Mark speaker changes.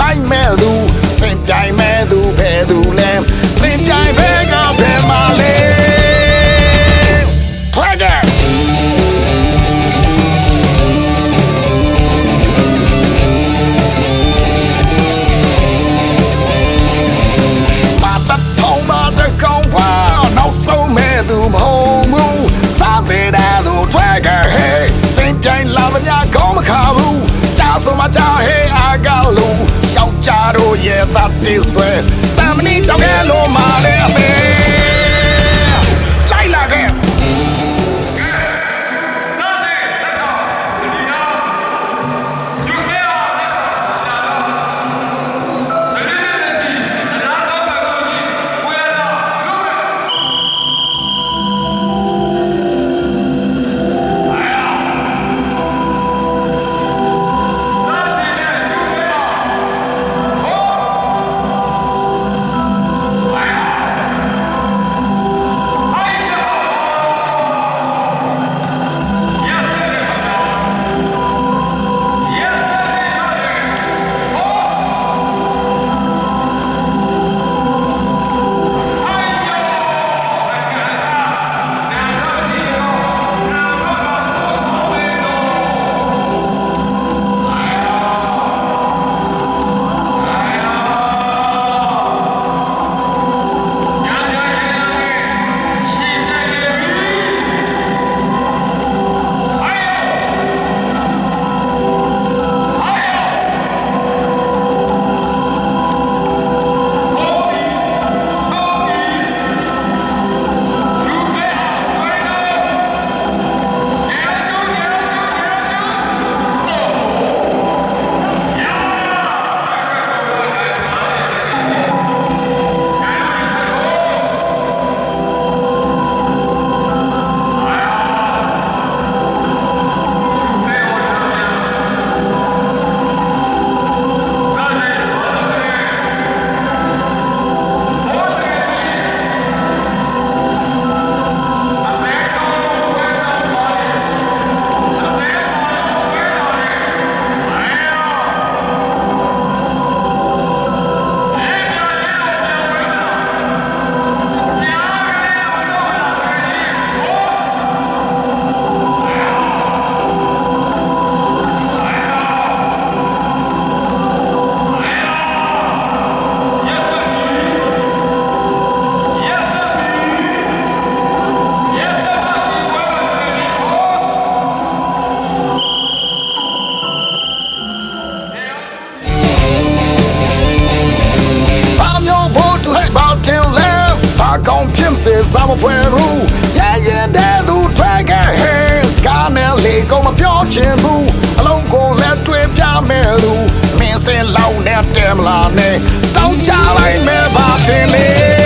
Speaker 1: လိုက်မဲ့သူစင်ပြိုင်မဲ့သူဖဲသူလဲစင်ပြိုင်ဘဲကဖဲမလဲထွက်ကြသူမဟုတ်ဘူးစားစေတဲ့သူထွက်ခဲ့ဟဲ့စင်ပြိုင်လာသမျှကောင်းမခါဘူးကြာဆိုမှကြာဟဲ့အာကောက်လို့ယောက်ျားတို့ရဲ့သတ်တိဆွဲတမဏိကြောင့်ကဲလို့မာတဲ့အသေးလိုက်လာခဲ့ကောင်းဖြစ်စေစားမဖွယ်ဘူးရရင်တဲ့သူထွက်ခဲ့ဟဲ့စကားနဲ့လေကောမပြောချင်ဘူးအလုံးကိုလက်တွေ့ပြမယ်လူမင်းစင်လောင်းနဲ့တဲမလာနဲ့တောင်းချလိုက်မယ်ပါတင်လေ